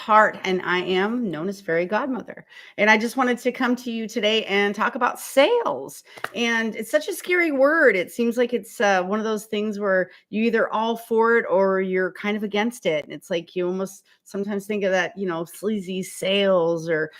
Hart, and I am known as Fairy Godmother. And I just wanted to come to you today and talk about sales. And it's such a scary word. It seems like it's one of those things where you either all for it or you're kind of against it. And it's like you almost sometimes think of that, sleazy sales or,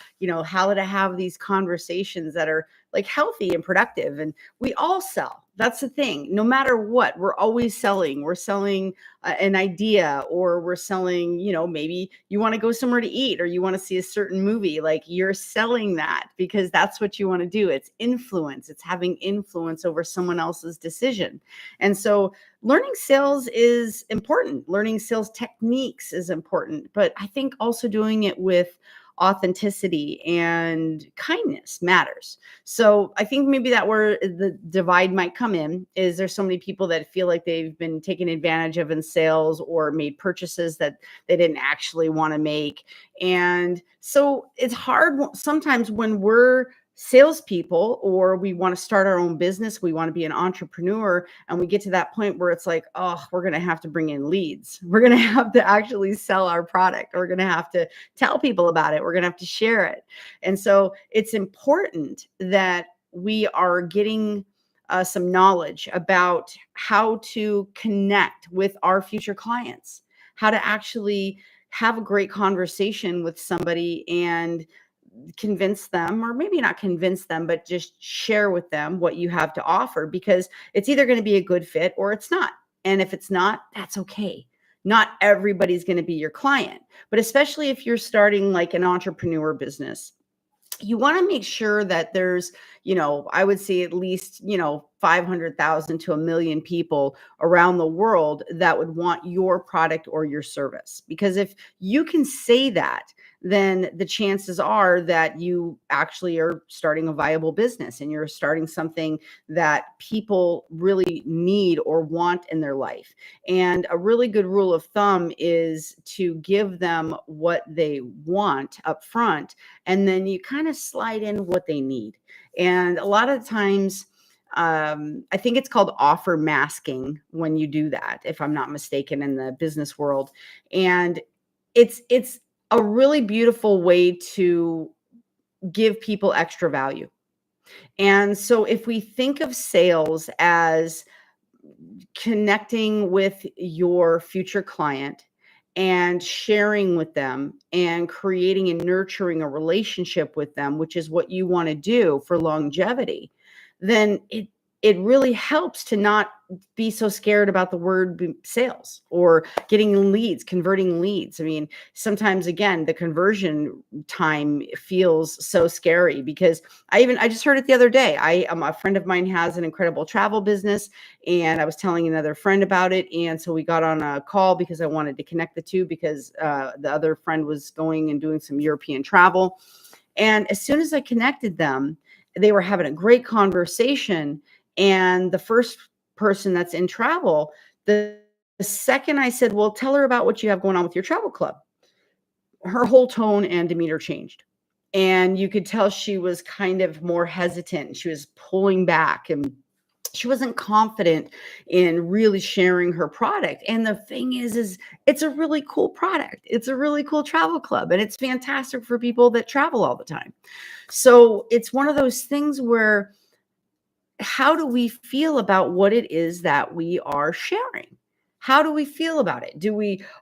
how to have these conversations that are like healthy and productive. And we all sell. That's the thing. No matter what, we're always selling. We're selling an idea, or we're selling, maybe you want to go somewhere to eat or you want to see a certain movie. Like, you're selling that because that's what you want to do. It's influence. It's having influence over someone else's decision. And so learning sales is important. Learning sales techniques is important, but I think also doing it with authenticity and kindness matters. So I think maybe that where the divide might come in is there's so many people that feel like they've been taken advantage of in sales or made purchases that they didn't actually want to make. And so it's hard sometimes when we're salespeople or we want to start our own business, we want to be an entrepreneur, and we get to that point where it's like, oh, we're going to have to bring in leads. We're going to have to actually sell our product. We're going to have to tell people about it. We're going to have to share it. And so it's important that we are getting some knowledge about how to connect with our future clients, how to actually have a great conversation with somebody and convince them, or maybe not convince them, but just share with them what you have to offer, because it's either going to be a good fit or it's not. And if it's not, that's okay. Not everybody's going to be your client, but especially if you're starting like an entrepreneur business, you want to make sure that there's, I would say at least, 500,000 to a million people around the world that would want your product or your service. Because if you can say that, then the chances are that you actually are starting a viable business and you're starting something that people really need or want in their life. And a really good rule of thumb is to give them what they want up front, and then you kind of slide in what they need. And a lot of times, I think it's called offer masking when you do that, if I'm not mistaken, in the business world. And it's a really beautiful way to give people extra value. And so if we think of sales as connecting with your future client and sharing with them and creating and nurturing a relationship with them, which is what you want to do for longevity, then it really helps to not be so scared about the word sales or getting leads, converting leads. I mean, sometimes again, the conversion time feels so scary because I just heard it the other day. A friend of mine has an incredible travel business, and I was telling another friend about it. And so we got on a call because I wanted to connect the two, because the other friend was going and doing some European travel. And as soon as I connected them, they were having a great conversation. And the first person that's in travel, the second I said, well, tell her about what you have going on with your travel club, her whole tone and demeanor changed. And you could tell she was kind of more hesitant. She was pulling back, and she wasn't confident in really sharing her product. And the thing is it's a really cool product. It's a really cool travel club, and it's fantastic for people that travel all the time. So it's one of those things where, how do we feel about what it is that we are sharing? How do we feel about it?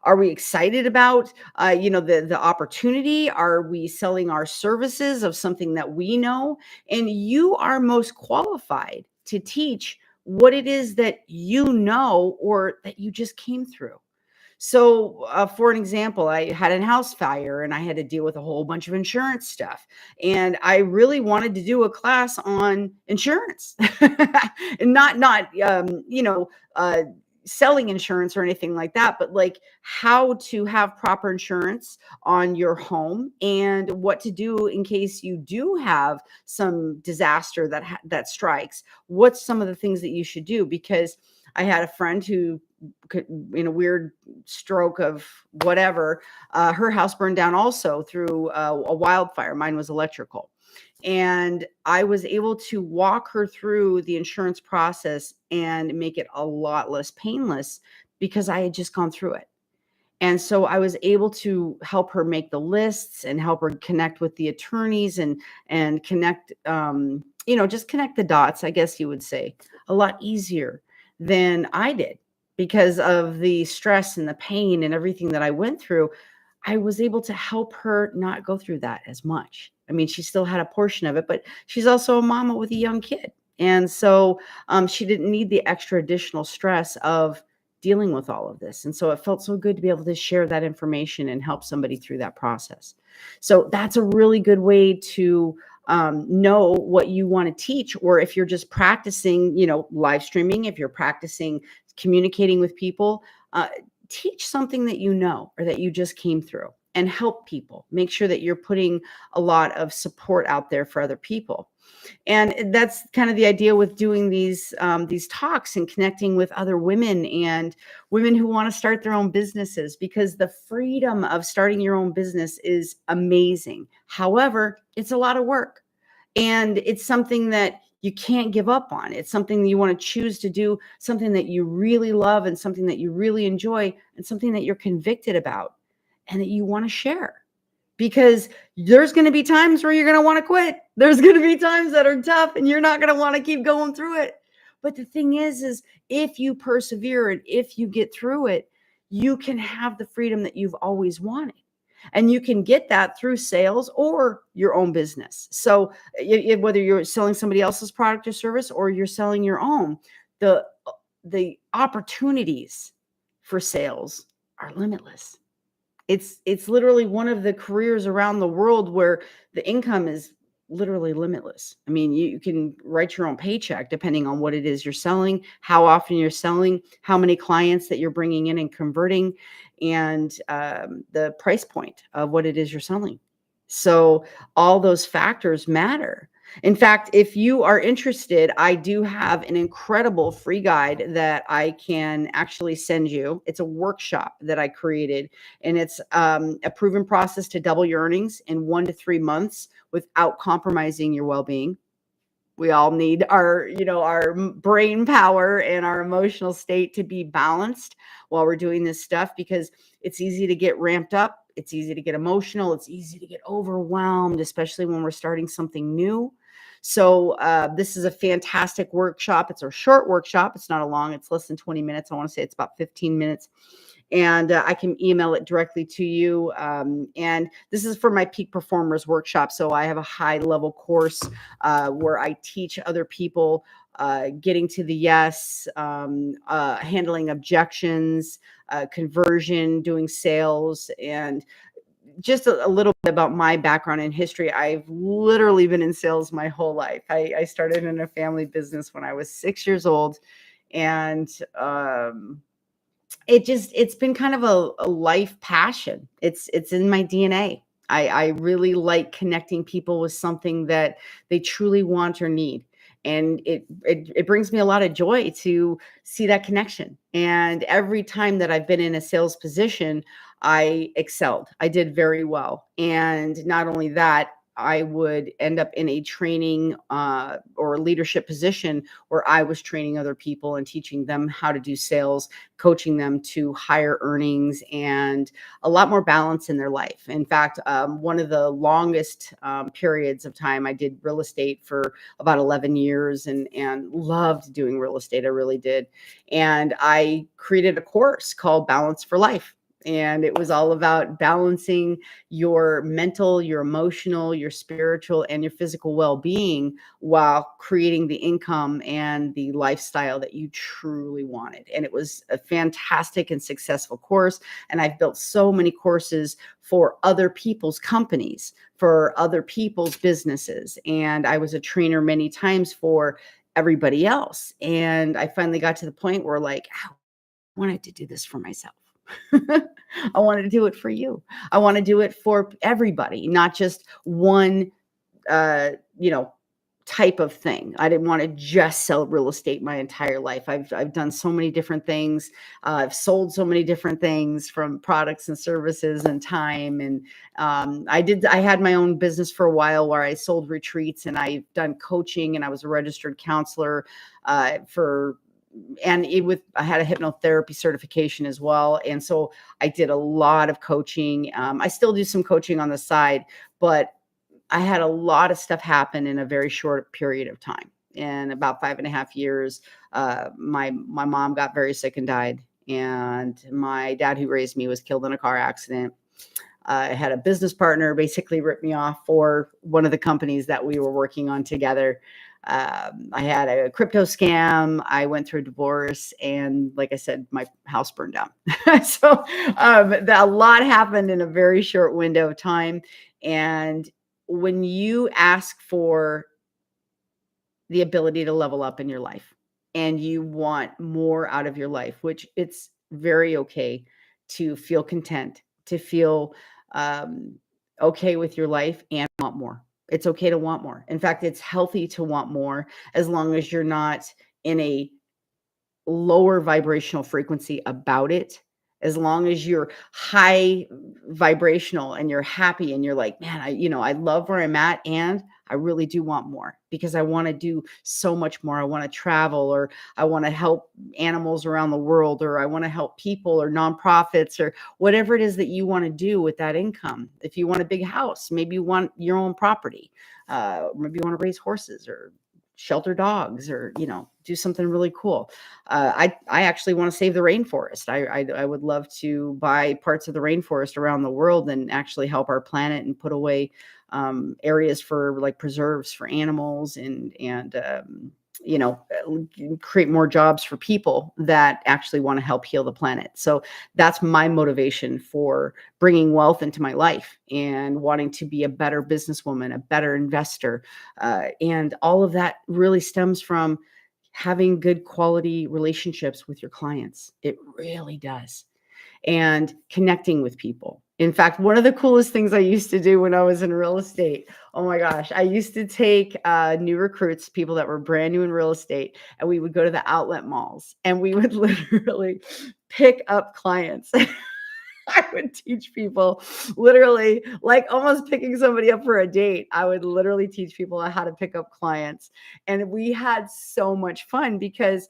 Are we excited about the opportunity? Are we selling our services of something that we know? And you are most qualified to teach what it is that you know or that you just came through. So, for an example, I had a house fire and I had to deal with a whole bunch of insurance stuff. And I really wanted to do a class on insurance and not selling insurance or anything like that, but like how to have proper insurance on your home and what to do in case you do have some disaster that strikes. What's some of the things that you should do? Because I had a friend who in a weird stroke of whatever, her house burned down also through a wildfire. Mine was electrical. And I was able to walk her through the insurance process and make it a lot less painless because I had just gone through it. And so I was able to help her make the lists and help her connect with the attorneys and connect, just connect the dots, I guess you would say, a lot easier than I did because of the stress and the pain and everything that I went through. I was able to help her not go through that as much. I mean, she still had a portion of it, but she's also a mama with a young kid. And so she didn't need the extra additional stress of dealing with all of this. And so it felt so good to be able to share that information and help somebody through that process. So that's a really good way to know what you want to teach, or if you're just practicing, live streaming, if you're practicing communicating with people, teach something that you know or that you just came through and help people. Make sure that you're putting a lot of support out there for other people. And that's kind of the idea with doing these talks and connecting with other women and women who want to start their own businesses, because the freedom of starting your own business is amazing. However, it's a lot of work, and it's something that you can't give up on. It's something that you want to choose to do, something that you really love and something that you really enjoy and something that you're convicted about and that you want to share, because there's going to be times where you're going to want to quit. There's going to be times that are tough and you're not going to want to keep going through it. But the thing is if you persevere and if you get through it, you can have the freedom that you've always wanted. And you can get that through sales or your own business. So whether you're selling somebody else's product or service or you're selling your own, the opportunities for sales are limitless. It's literally one of the careers around the world where the income is literally limitless. I mean, you can write your own paycheck depending on what it is you're selling, how often you're selling, how many clients that you're bringing in and converting, and the price point of what it is you're selling. So all those factors matter. In fact, if you are interested, I do have an incredible free guide that I can actually send you. It's a workshop that I created, and it's a proven process to double your earnings in 1 to 3 months without compromising your well-being. We all need our brain power and our emotional state to be balanced while we're doing this stuff, because it's easy to get ramped up. It's easy to get emotional. It's easy to get overwhelmed, especially when we're starting something new. So this is a fantastic workshop. It's a short workshop. It's not a long, it's less than 20 minutes. I want to say it's about 15 minutes. And I can email it directly to you. And this is for my peak performers workshop. So I have a high level course where I teach other people getting to the yes, handling objections, conversion, doing sales, and just a little bit about my background and history. I've literally been in sales my whole life. I started in a family business when I was 6 years old. And it's been kind of a life passion. It's in my DNA. I really like connecting people with something that they truly want or need. And it brings me a lot of joy to see that connection. And every time that I've been in a sales position, I excelled. I did very well. And not only that, I would end up in a training or leadership position where I was training other people and teaching them how to do sales, coaching them to higher earnings and a lot more balance in their life. In fact, one of the longest periods of time, I did real estate for about 11 years and loved doing real estate. I really did. And I created a course called Balance for Life. And it was all about balancing your mental, your emotional, your spiritual, and your physical well-being while creating the income and the lifestyle that you truly wanted. And it was a fantastic and successful course. And I've built so many courses for other people's companies, for other people's businesses. And I was a trainer many times for everybody else. And I finally got to the point where, like, I wanted to do this for myself. I want to do it for you. I want to do it for everybody, not just one, uh, you know, type of thing. I didn't want to just sell real estate my entire life. I've done so many different things. I've sold so many different things, from products and services and time. And I had my own business for a while where I sold retreats, and I've done coaching, and I was a registered counselor for and I had a hypnotherapy certification as well. And so I did a lot of coaching. I still do some coaching on the side, but I had a lot of stuff happen in a very short period of time. In about 5.5 years, my mom got very sick and died, and my dad, who raised me, was killed in a car accident. I had a business partner basically rip me off for one of the companies that we were working on together. I had a crypto scam. I went through a divorce, and like I said, my house burned down. So a lot happened in a very short window of time. And when you ask for the ability to level up in your life and you want more out of your life, which it's very okay to feel content, to feel um, okay with your life and want more. It's okay to want more. In fact, it's healthy to want more as long as you're not in a lower vibrational frequency about it. As long as you're high vibrational and you're happy and you're like, man, I love where I'm at, and I really do want more because I want to do so much more. I want to travel, or I want to help animals around the world, or I want to help people or nonprofits, or whatever it is that you want to do with that income. If you want a big house, maybe you want your own property. Maybe you want to raise horses or shelter dogs, or do something really cool. I actually want to save the rainforest. I would love to buy parts of the rainforest around the world and actually help our planet and put away areas for like preserves for animals, and create more jobs for people that actually want to help heal the planet. So that's my motivation for bringing wealth into my life and wanting to be a better businesswoman, a better investor. And all of that really stems from having good quality relationships with your clients. It really does. And connecting with people. In fact, one of the coolest things I used to do when I was in real estate, oh my gosh, I used to take new recruits, people that were brand new in real estate, and we would go to the outlet malls and we would literally pick up clients. I would teach people literally, like almost picking somebody up for a date. I would literally teach people how to pick up clients. And we had so much fun because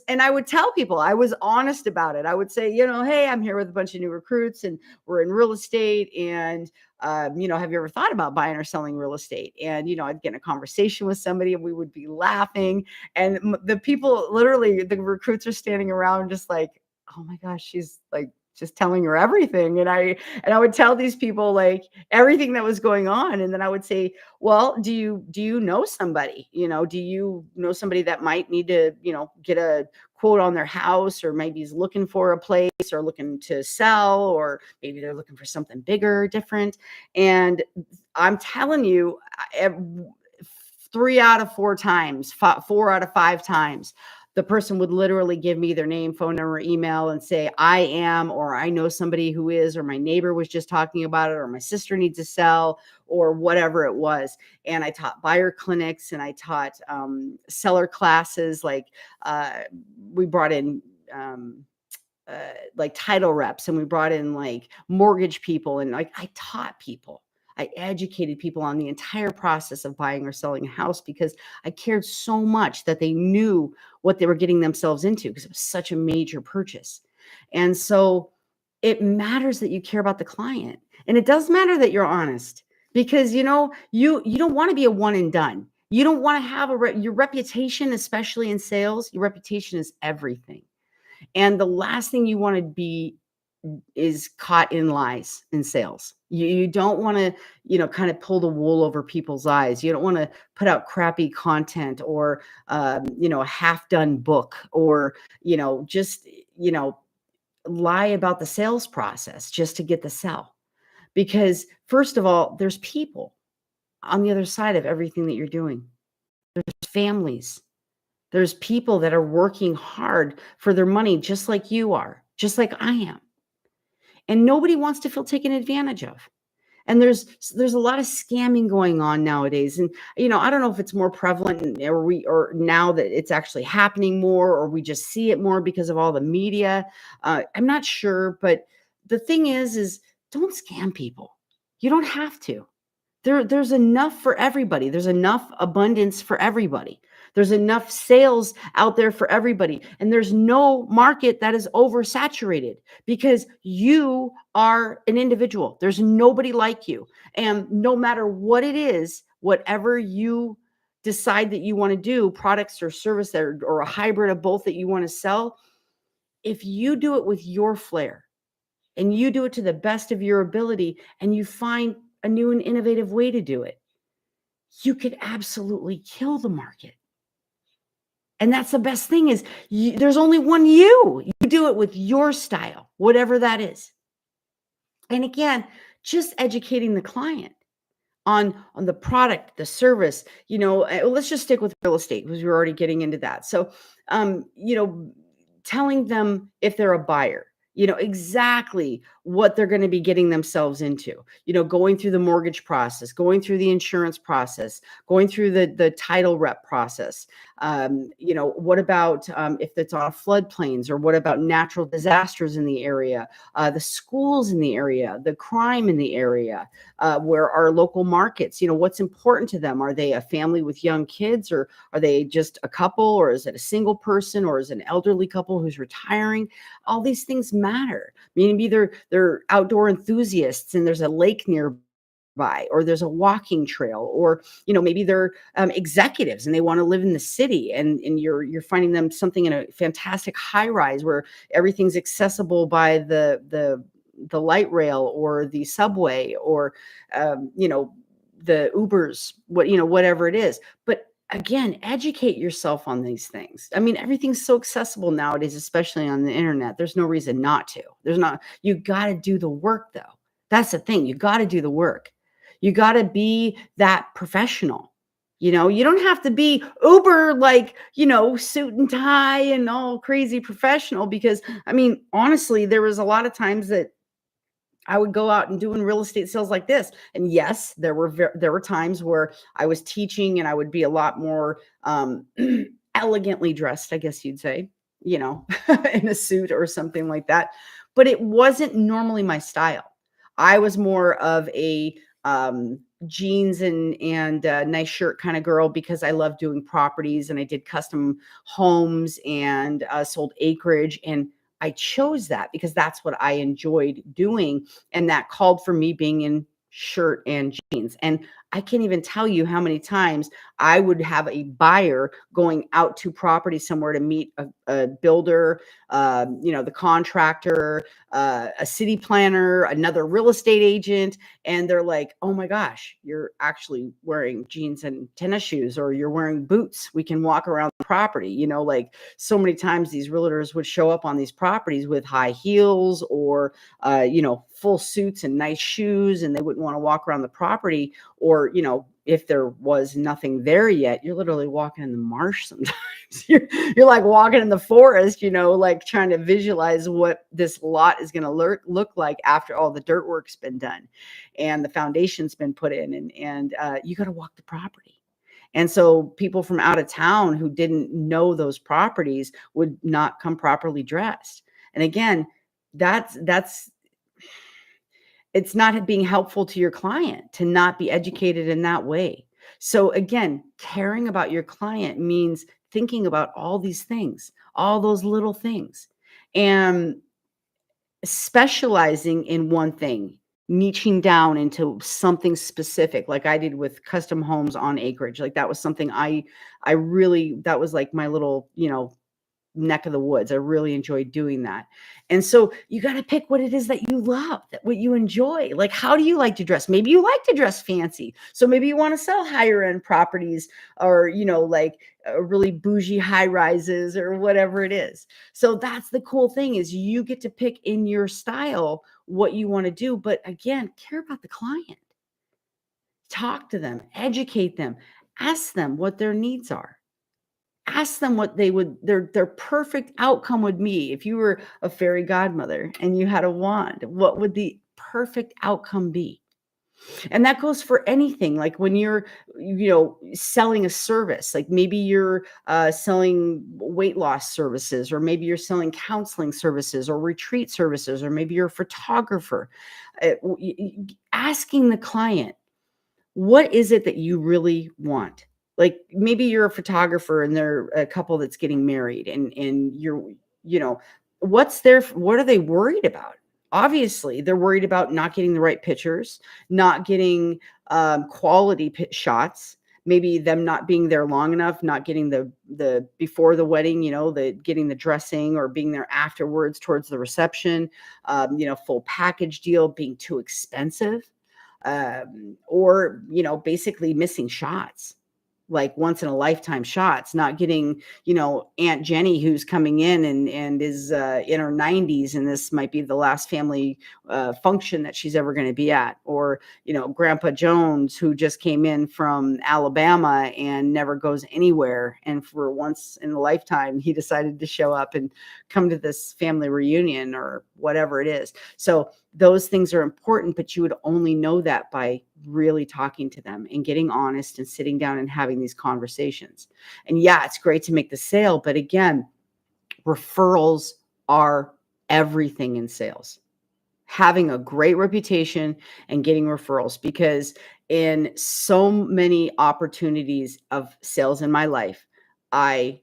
and I would tell people, I was honest about it. I would say, hey, I'm here with a bunch of new recruits and we're in real estate. And, have you ever thought about buying or selling real estate? And, I'd get in a conversation with somebody and we would be laughing. And the people, literally, the recruits are standing around just like, oh my gosh, she's like, just telling her everything. And I would tell these people like everything that was going on. And then I would say, well, do you know somebody? Do you know somebody that might need to, get a quote on their house, or maybe is looking for a place or looking to sell, or maybe they're looking for something bigger, different. And I'm telling you, 3 out of 4 times, 4 out of 5 times, the person would literally give me their name, phone number, email, and say, I am, or I know somebody who is, or my neighbor was just talking about it, or my sister needs to sell, or whatever it was. And I taught buyer clinics, and I taught seller classes. Like we brought in like title reps, and we brought in like mortgage people, and like I taught people. I educated people on the entire process of buying or selling a house because I cared so much that they knew what they were getting themselves into, because it was such a major purchase. And so it matters that you care about the client, and it does matter that you're honest, because you don't want to be a one and done. You don't want to have your reputation, especially in sales. Your reputation is everything. And the last thing you want to be is caught in lies in sales. You don't want to, kind of pull the wool over people's eyes. You don't want to put out crappy content, or, a half done book, or, just, lie about the sales process just to get the sell. Because first of all, there's people on the other side of everything that you're doing. There's families. There's people that are working hard for their money, just like you are, just like I am. And nobody wants to feel taken advantage of. And there's a lot of scamming going on nowadays. And I don't know if it's more prevalent, or now that it's actually happening more, or we just see it more because of all the media. I'm not sure, but the thing is don't scam people. You don't have to. There's enough for everybody. There's enough abundance for everybody. There's enough sales out there for everybody. And there's no market that is oversaturated because you are an individual. There's nobody like you. And no matter what it is, whatever you decide that you want to do, products or service or a hybrid of both that you want to sell, if you do it with your flair and you do it to the best of your ability and you find a new and innovative way to do it, you could absolutely kill the market. And that's the best thing is there's only one you. You do it with your style, whatever that is. And again, just educating the client on the product, the service, let's just stick with real estate because we're already getting into that. So, telling them if they're a buyer, exactly what they're going to be getting themselves into, going through the mortgage process, going through the insurance process, going through the title rep process. What about if it's on floodplains, or what about natural disasters in the area, the schools in the area, the crime in the area, where our local markets, what's important to them? Are they a family with young kids, or are they just a couple, or is it a single person, or is it an elderly couple who's retiring? All these things matter. Maybe they're outdoor enthusiasts and there's a lake nearby, or there's a walking trail, or maybe they're executives and they want to live in the city, and you're finding them something in a fantastic high rise where everything's accessible by the light rail or the subway, or the Ubers, whatever it is. But again, educate yourself on these things. I mean, everything's so accessible nowadays, especially on the internet. There's no reason not to. You got to do the work though. That's the thing. You got to do the work. You got to be that professional. You don't have to be uber like, suit and tie and all crazy professional, because I mean, honestly, there was a lot of times that I would go out and doing real estate sales like this. And yes, there were times where I was teaching and I would be a lot more elegantly dressed, I guess you'd say, in a suit or something like that. But it wasn't normally my style. I was more of a jeans and nice shirt kind of girl, because I love doing properties and I did custom homes and sold acreage, and I chose that because that's what I enjoyed doing. And that called for me being in shirt and jeans. And I can't even tell you how many times I would have a buyer going out to property somewhere to meet a builder, the contractor, a city planner, another real estate agent. And they're like, oh my gosh, you're actually wearing jeans and tennis shoes, or you're wearing boots. We can walk around the property. Like so many times these realtors would show up on these properties with high heels, or, full suits and nice shoes, and they wouldn't want to walk around the property. Or, if there was nothing there yet, you're literally walking in the marsh sometimes. you're like walking in the forest, like trying to visualize what this lot is going to look like after all the dirt work's been done and the foundation's been put in, and you got to walk the property. And so people from out of town who didn't know those properties would not come properly dressed. And again, that's it's not being helpful to your client to not be educated in that way. So again, caring about your client means thinking about all these things, all those little things, and specializing in one thing, niching down into something specific, like I did with custom homes on acreage. Like that was something I really, that was like my little, neck of the woods. I really enjoyed doing that. And so you got to pick what it is that you love, what you enjoy. Like, how do you like to dress? Maybe you like to dress fancy. So maybe you want to sell higher end properties, or, like really bougie high rises or whatever it is. So that's the cool thing, is you get to pick in your style what you want to do. But again, care about the client, talk to them, educate them, ask them what their needs are. Ask them what their perfect outcome would be. If you were a fairy godmother and you had a wand, what would the perfect outcome be? And that goes for anything. Like when you're, selling a service, like maybe you're selling weight loss services, or maybe you're selling counseling services or retreat services, or maybe you're a photographer. Asking the client, what is it that you really want? Like maybe you're a photographer and they're a couple that's getting married, and you're, you know, what are they worried about? Obviously, they're worried about not getting the right pictures, not getting quality shots, maybe them not being there long enough, not getting the before the wedding, the getting the dressing, or being there afterwards towards the reception, full package deal being too expensive, or basically missing shots, like once in a lifetime shots, not getting, Aunt Jenny who's coming in and is in her 90s, and this might be the last family function that she's ever going to be at, or Grandpa Jones who just came in from Alabama and never goes anywhere, and for once in a lifetime he decided to show up and come to this family reunion or whatever it is. So those things are important, but you would only know that by really talking to them and getting honest and sitting down and having these conversations. And yeah, it's great to make the sale, but again, referrals are everything in sales. Having a great reputation and getting referrals, because in so many opportunities of sales in my life, I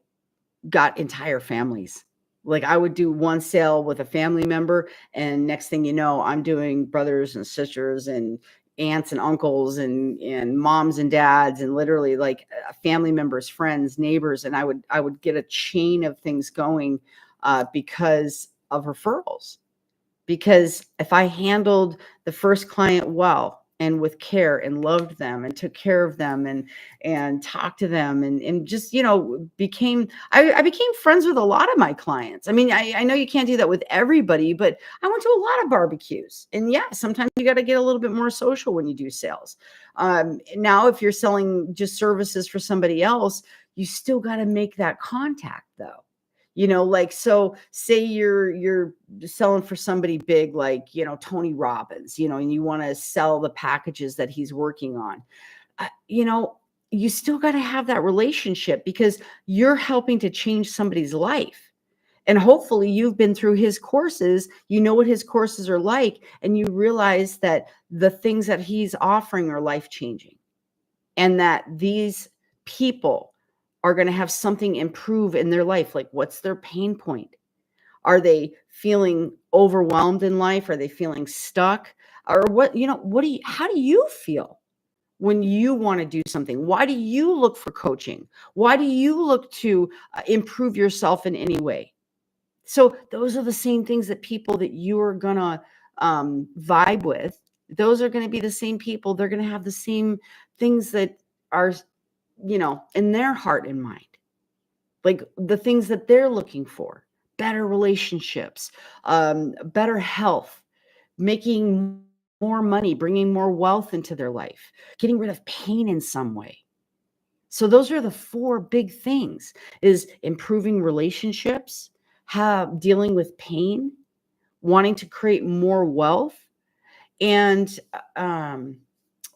got entire families. Like I would do one sale with a family member, and next thing you know, I'm doing brothers and sisters and aunts and uncles and moms and dads, and literally like family members, friends, neighbors, and I would get a chain of things going because of referrals. Because if I handled the first client well and with care and loved them and took care of them and talked to them and just, became I became friends with a lot of my clients. I mean, I know you can't do that with everybody, but I went to a lot of barbecues. And yeah, sometimes you got to get a little bit more social when you do sales. Now, if you're selling just services for somebody else, you still got to make that contact though. Like, so say you're selling for somebody big, like, Tony Robbins, and you want to sell the packages that he's working on. You still got to have that relationship, because you're helping to change somebody's life. And hopefully you've been through his courses, what his courses are like, and you realize that the things that he's offering are life changing, and that these people are going to have something improve in their life. Like, what's their pain point? Are they feeling overwhelmed in life? Are they feeling stuck? Or how do you feel when you want to do something? Why do you look for coaching? Why do you look to improve yourself in any way? So those are the same things that people that you are going to vibe with, those are going to be the same people. They're going to have the same things that are, in their heart and mind, like the things that they're looking for: better relationships, better health, making more money, bringing more wealth into their life, getting rid of pain in some way. So those are the four big things: is improving relationships, dealing with pain, wanting to create more wealth, and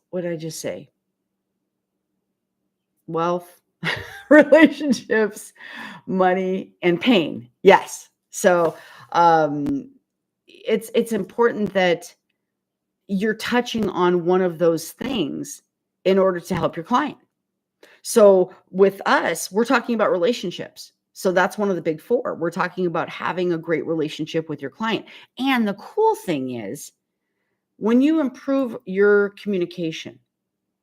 what did I just say? Wealth, relationships, money, and pain. Yes. So it's important that you're touching on one of those things in order to help your client. So with us, we're talking about relationships. So that's one of the big four. We're talking about having a great relationship with your client. And the cool thing is, when you improve your communication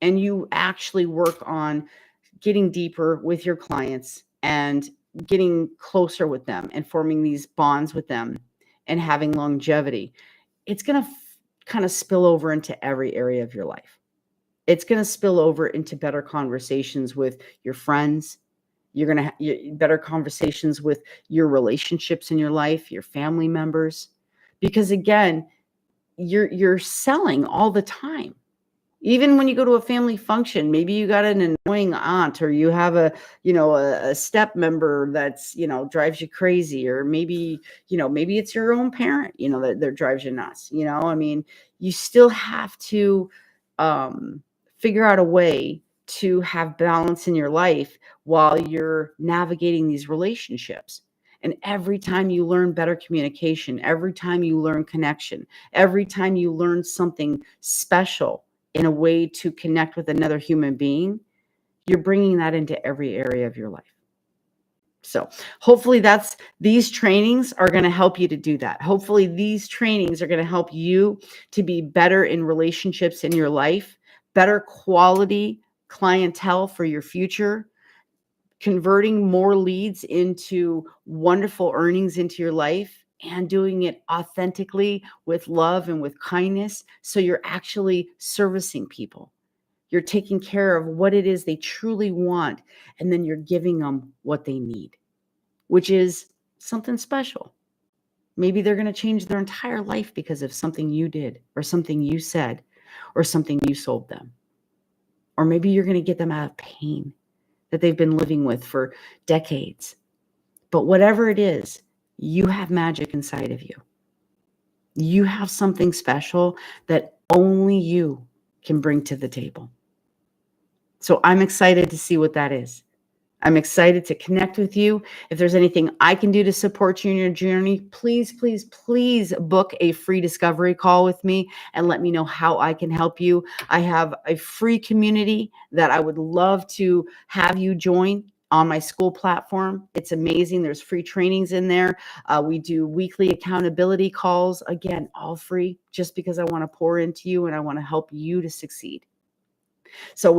and you actually work on getting deeper with your clients and getting closer with them and forming these bonds with them and having longevity, it's going to kind of spill over into every area of your life. It's going to spill over into better conversations with your friends. You're going to have better conversations with your relationships in your life, your family members, because again, you're selling all the time. Even when you go to a family function, maybe you got an annoying aunt, or you have a step member that's, drives you crazy, or maybe it's your own parent, that drives you nuts. I mean, you still have to figure out a way to have balance in your life while you're navigating these relationships. And every time you learn better communication, every time you learn connection, every time you learn something special in a way to connect with another human being, you're bringing that into every area of your life. So hopefully these trainings are going to help you to do that. Hopefully these trainings are going to help you to be better in relationships in your life, better quality clientele for your future, converting more leads into wonderful earnings into your life, and doing it authentically with love and with kindness. So you're actually servicing people. You're taking care of what it is they truly want, and then you're giving them what they need, which is something special. Maybe they're going to change their entire life because of something you did or something you said or something you sold them. Or maybe you're going to get them out of pain that they've been living with for decades. But whatever it is, you have magic inside of you. You have something special that only you can bring to the table. So I'm excited to see what that is. I'm excited to connect with you. If there's anything I can do to support you in your journey, please, please, please book a free discovery call with me and let me know how I can help you. I have a free community that I would love to have you join on my school platform. It's amazing. There's free trainings in there. We do weekly accountability calls. Again, all free, just because I want to pour into you and I want to help you to succeed. So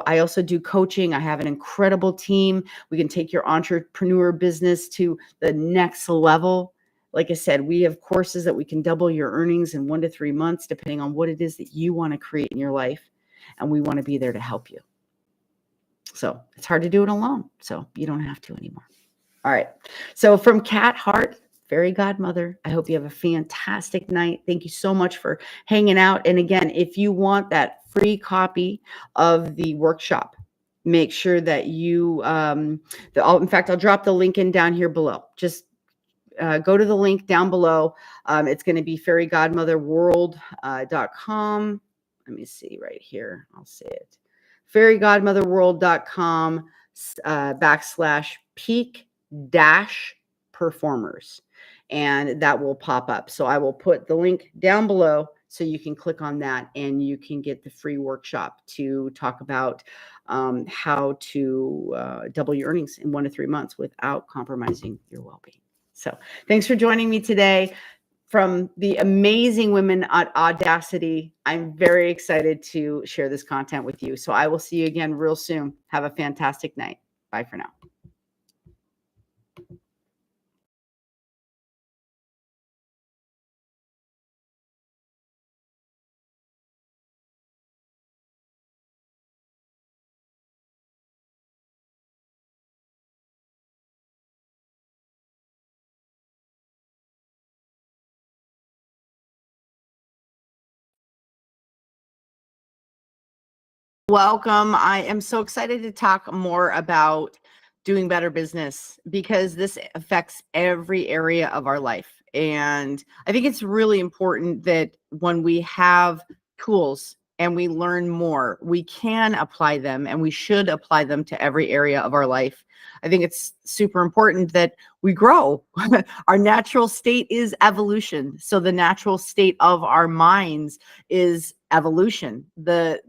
I also do coaching. I have an incredible team. We can take your entrepreneur business to the next level. Like I said, we have courses that we can double your earnings in 1 to 3 months, depending on what it is that you want to create in your life. And we want to be there to help you. So it's hard to do it alone. So you don't have to anymore. All right. So from Kat Hart, Fairy Godmother, I hope you have a fantastic night. Thank you so much for hanging out. And again, if you want that free copy of the workshop, make sure that you, in fact, I'll drop the link in down here below. Just go to the link down below. It's going to be fairygodmotherworld.com. Let me see right here. I'll say it. fairygodmotherworld.com /peak performers, and that will pop up. So I will put the link down below so you can click on that and you can get the free workshop to talk about how to double your earnings in 1 to 3 months without compromising your well-being. So thanks for joining me today. From the amazing women at Audacity, I'm very excited to share this content with you. So I will see you again real soon. Have a fantastic night. Bye for now. Welcome. I am so excited to talk more about doing better business because this affects every area of our life. And I think it's really important that when we have tools and we learn more, we can apply them and we should apply them to every area of our life. I think it's super important that we grow. Our natural state is evolution. So the natural state of our minds is evolution.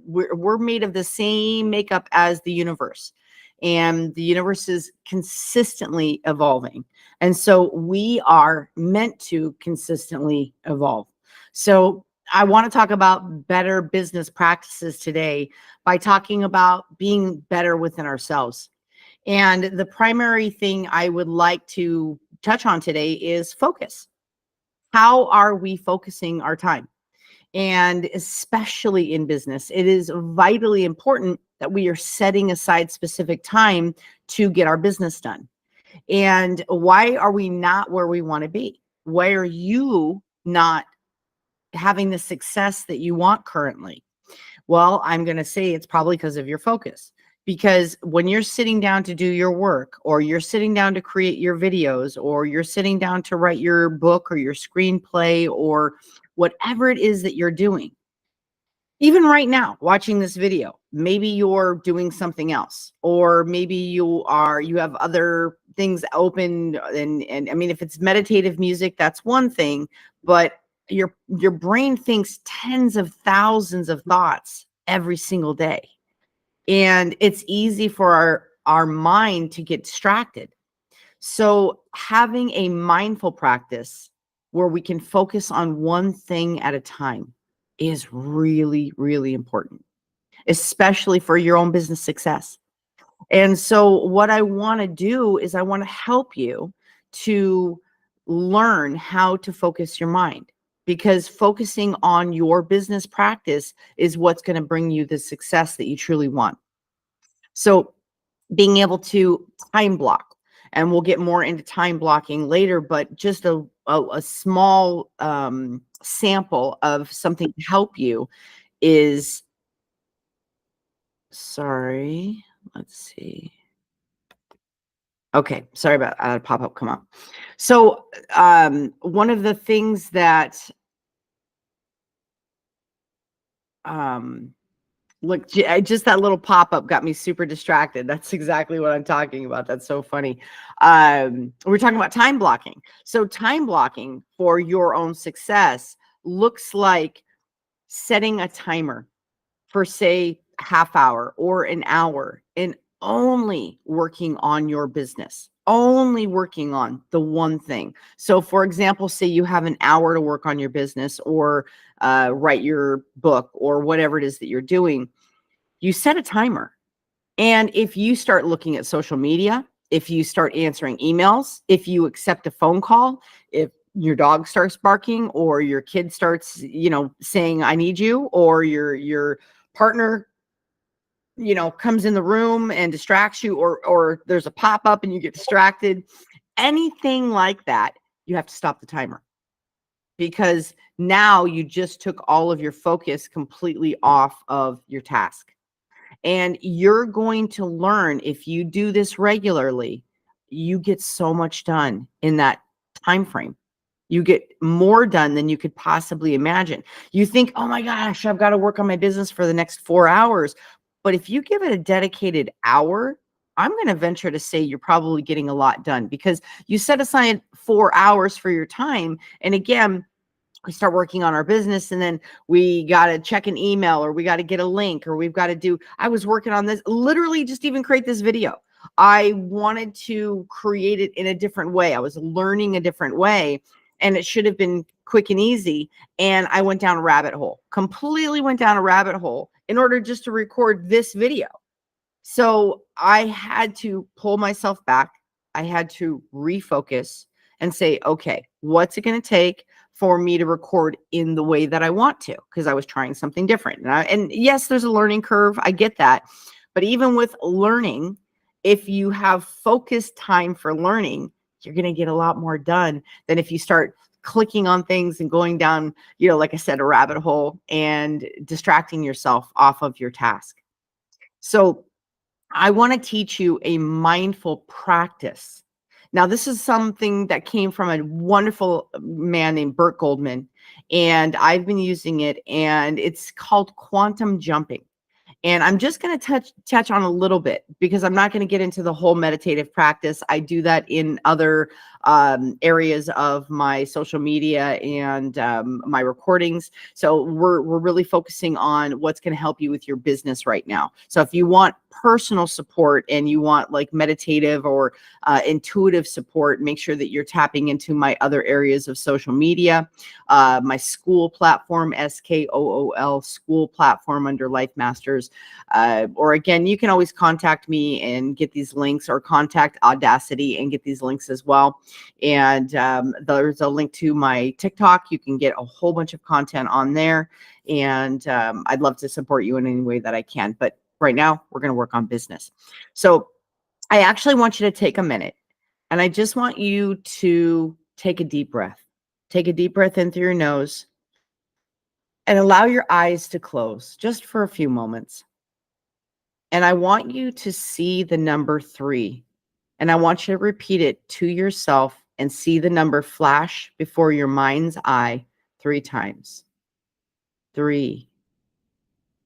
We're made of the same makeup as the universe, and the universe is consistently evolving. And so we are meant to consistently evolve. So I want to talk about better business practices today by talking about being better within ourselves. And the primary thing I would like to touch on today is focus. How are we focusing our time? And especially in business, it is vitally important that we are setting aside specific time to get our business done. And why are we not where we want to be? Why are you not having the success that you want currently? Well, I'm going to say it's probably because of your focus. Because when you're sitting down to do your work, or you're sitting down to create your videos, or you're sitting down to write your book or your screenplay, or whatever it is that you're doing, even right now, watching this video, maybe you're doing something else, or maybe you have other things open. And I mean, if it's meditative music, that's one thing, but your brain thinks tens of thousands of thoughts every single day. And it's easy for our mind to get distracted. So having a mindful practice where we can focus on one thing at a time is really, really important, especially for your own business success. And so what I want to do is I want to help you to learn how to focus your mind, because focusing on your business practice is what's going to bring you the success that you truly want. So being able to time block, and we'll get more into time blocking later, but just a small sample of something to help you is, sorry, let's see. Okay, sorry about pop-up come up. So one of the things that um look, just that little pop-up got me super distracted. That's exactly what I'm talking about. That's so funny. We're talking about time blocking. So time blocking for your own success looks like setting a timer for, say, a half hour or an hour, and only working on your business, only working on the one thing. So for example, say you have an hour to work on your business, or write your book, or whatever it is that you're doing. You set a timer. And if you start looking at social media, if you start answering emails, if you accept a phone call, if your dog starts barking, or your kid starts, saying I need you, or your partner, comes in the room and distracts you, or there's a pop-up and you get distracted, anything like that, you have to stop the timer, because now you just took all of your focus completely off of your task. And you're going to learn, if you do this regularly, you get so much done in that time frame. You get more done than you could possibly imagine. You think, oh my gosh, I've got to work on my business for the next 4 hours. But if you give it a dedicated hour, I'm going to venture to say you're probably getting a lot done, because you set aside 4 hours for your time. And again, we start working on our business, and then we got to check an email, or we got to get a link, or we've got to do, I was working on this, literally just even create this video. I wanted to create it in a different way. I was learning a different way, and it should have been quick and easy. And I went down a rabbit hole, completely went down a rabbit hole in order just to record this video. So I had to pull myself back. I had to refocus and say, okay, what's it going to take for me to record in the way that I want to? Because I was trying something different. And yes, there's a learning curve. I get that. But even with learning, if you have focused time for learning, you're going to get a lot more done than if you start clicking on things and going down, like I said, a rabbit hole, and distracting yourself off of your task. So I want to teach you a mindful practice. Now, this is something that came from a wonderful man named Burt Goldman, and I've been using it, and it's called quantum jumping. And I'm just going to touch on a little bit, because I'm not going to get into the whole meditative practice. I do that in other areas of my social media and my recordings. So we're really focusing on what's going to help you with your business right now. So if you want personal support, and you want like meditative or intuitive support, make sure that you're tapping into my other areas of social media, my school platform, SKOOL school platform under Life Masters. Or again, you can always contact me and get these links, or contact Audacity and get these links as well. And there's a link to my TikTok. You can get a whole bunch of content on there. And I'd love to support you in any way that I can. But right now, we're going to work on business. So I actually want you to take a minute, and I just want you to take a deep breath. Take a deep breath in through your nose, and allow your eyes to close just for a few moments. And I want you to see the number 3. And I want you to repeat it to yourself and see the number flash before your mind's eye 3 times. 3,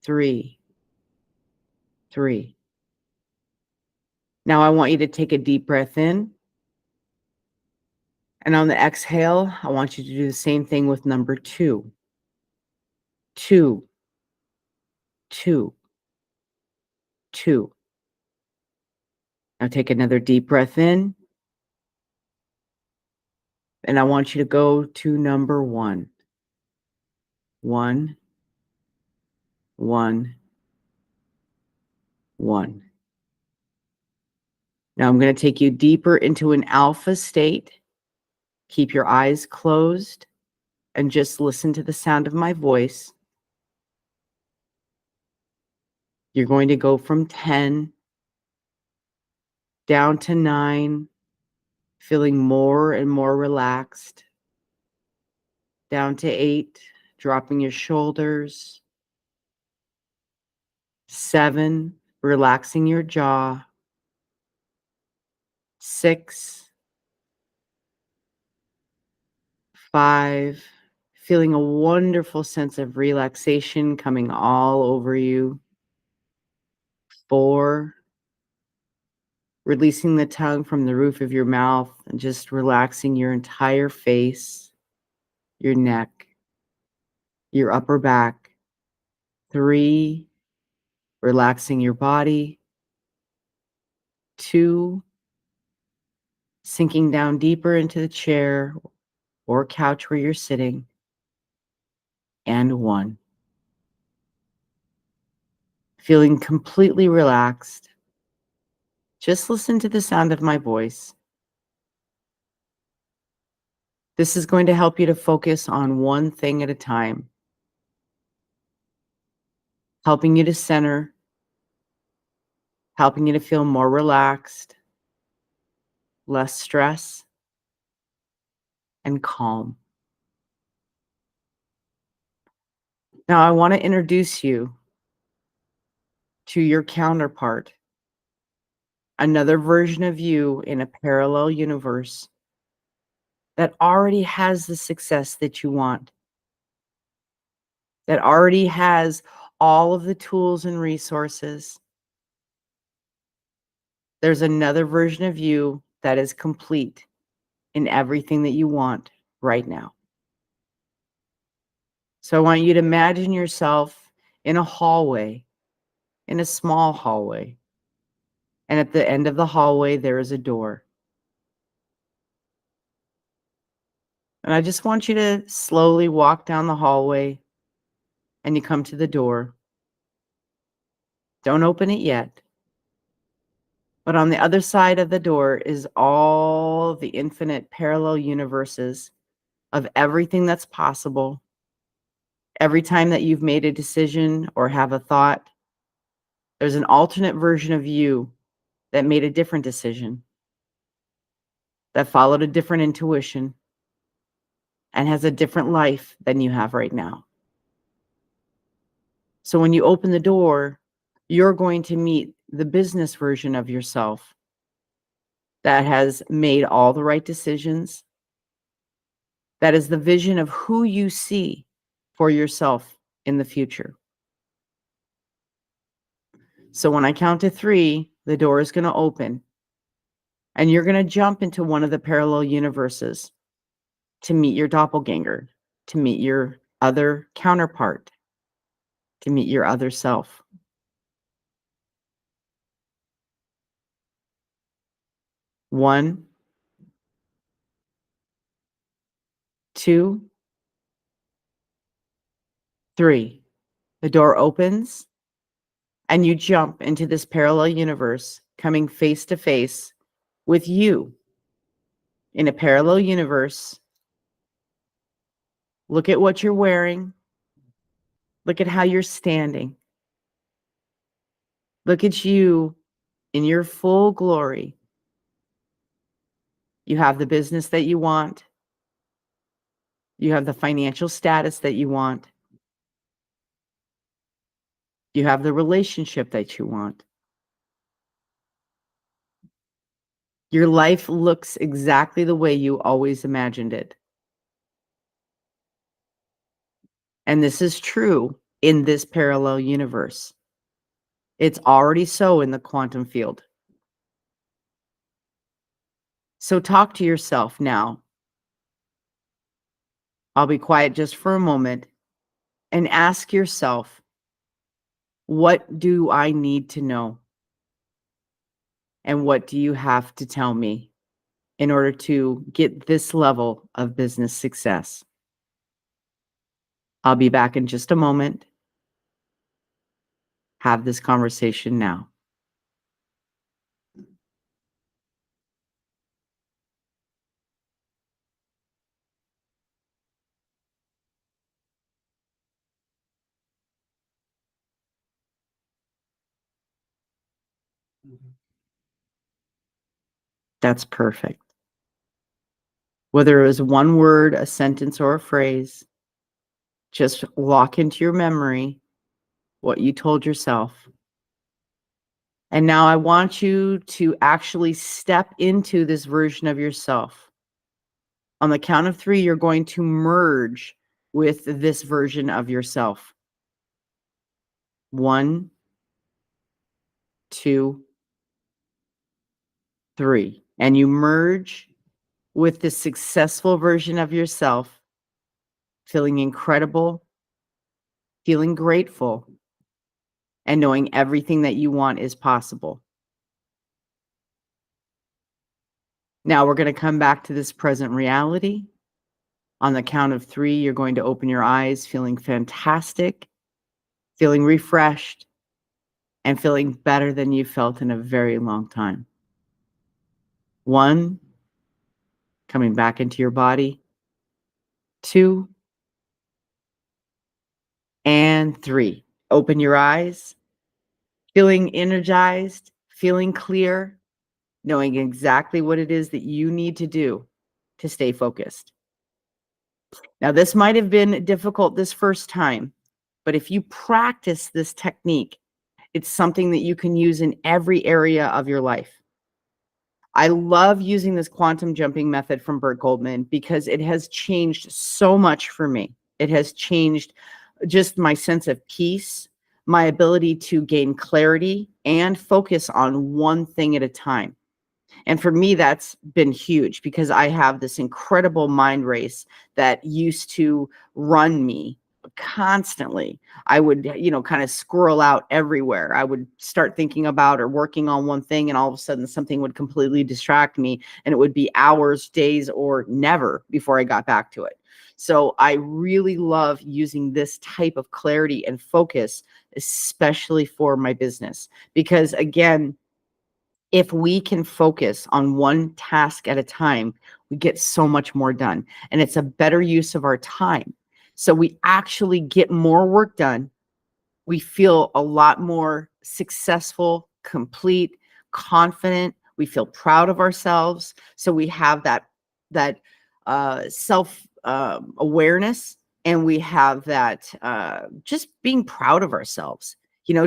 3, 3. Now I want you to take a deep breath in. And on the exhale, I want you to do the same thing with number 2. 2, 2, 2. Now take another deep breath in, and I want you to go to number 1. 1, 1, 1. Now I'm going to take you deeper into an alpha state. Keep your eyes closed and just listen to the sound of my voice. You're going to go from 10 down to 9, feeling more and more relaxed. Down to 8, dropping your shoulders. 7, relaxing your jaw. 6, 5, feeling a wonderful sense of relaxation coming all over you. 4, releasing the tongue from the roof of your mouth and just relaxing your entire face, your neck, your upper back. 3, relaxing your body. 2, sinking down deeper into the chair or couch where you're sitting. And 1, feeling completely relaxed. Just listen to the sound of my voice. This is going to help you to focus on one thing at a time, helping you to center, helping you to feel more relaxed, less stress, and calm. Now, I want to introduce you to your counterpart, another version of you in a parallel universe that already has the success that you want, that already has all of the tools and resources. There's another version of you that is complete in everything that you want right now. So I want you to imagine yourself in a hallway, in a small hallway. And at the end of the hallway, there is a door. And I just want you to slowly walk down the hallway and you come to the door. Don't open it yet. But on the other side of the door is all the infinite parallel universes of everything that's possible. Every time that you've made a decision or have a thought, there's an alternate version of you that made a different decision, that followed a different intuition, and has a different life than you have right now. So when you open the door, you're going to meet the business version of yourself that has made all the right decisions. That is the vision of who you see for yourself in the future. So when I count to 3, the door is going to open and you're going to jump into one of the parallel universes to meet your doppelganger, to meet your other counterpart, to meet your other self. 1, 2, 3. The door opens and you jump into this parallel universe, coming face to face with you in a parallel universe. Look at what you're wearing. Look at how you're standing. Look at you in your full glory. You have the business that you want. You have the financial status that you want. You have the relationship that you want. Your life looks exactly the way you always imagined it. And this is true in this parallel universe. It's already so in the quantum field. So talk to yourself now. I'll be quiet just for a moment and ask yourself, what do I need to know? And what do you have to tell me in order to get this level of business success? I'll be back in just a moment. Have this conversation now. That's perfect. Whether it was one word, a sentence, or a phrase, just lock into your memory what you told yourself. And now I want you to actually step into this version of yourself. On the count of 3, you're going to merge with this version of yourself. 1, 2, 3. And you merge with the successful version of yourself, feeling incredible, feeling grateful, and knowing everything that you want is possible. Now we're going to come back to this present reality. On the count of 3, you're going to open your eyes, feeling fantastic, feeling refreshed, and feeling better than you felt in a very long time. 1, coming back into your body. 2, and 3. Open your eyes, feeling energized, feeling clear, knowing exactly what it is that you need to do to stay focused. Now, this might have been difficult this first time, but if you practice this technique, it's something that you can use in every area of your life. I love using this quantum jumping method from Burt Goldman because it has changed so much for me. It has changed just my sense of peace, my ability to gain clarity and focus on one thing at a time. And for me, that's been huge because I have this incredible mind race that used to run me constantly. I would, kind of squirrel out everywhere. I would start thinking about or working on one thing, and all of a sudden something would completely distract me. And it would be hours, days, or never before I got back to it. So I really love using this type of clarity and focus, especially for my business, because again, if we can focus on one task at a time, we get so much more done. And it's a better use of our time. So we actually get more work done. We feel a lot more successful, complete, confident. We feel proud of ourselves. So we have that self awareness, and we have that just being proud of ourselves.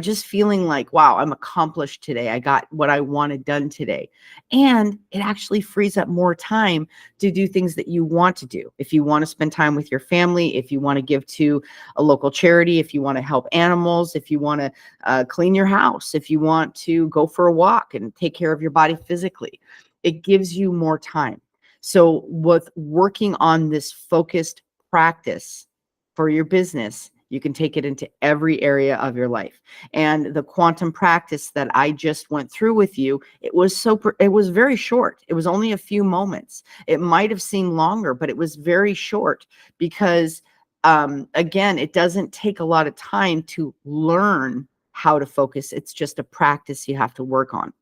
Just feeling like, wow, I'm accomplished today. I got what I wanted done today. And it actually frees up more time to do things that you want to do. If you want to spend time with your family, if you want to give to a local charity, if you want to help animals, if you want to clean your house, if you want to go for a walk and take care of your body physically, it gives you more time. So with working on this focused practice for your business, you can take it into every area of your life. And the quantum practice that I just went through with you, it was very short. It was only a few moments. It might have seemed longer, but it was very short because again, it doesn't take a lot of time to learn how to focus. It's just a practice you have to work on.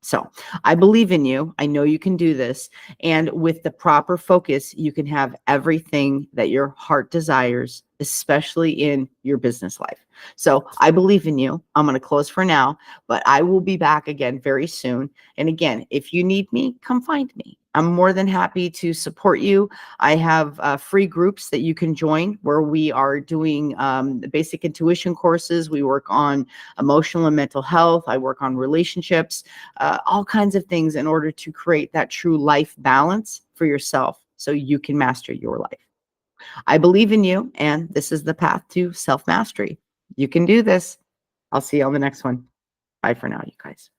So I believe in you. I know you can do this. And with the proper focus, you can have everything that your heart desires, especially in your business life. So I believe in you. I'm going to close for now, but I will be back again very soon. And again, if you need me, come find me. I'm more than happy to support you. I have free groups that you can join where we are doing the basic intuition courses. We work on emotional and mental health. I work on relationships, all kinds of things in order to create that true life balance for yourself so you can master your life. I believe in you, and this is the path to self-mastery. You can do this. I'll see you on the next one. Bye for now, you guys.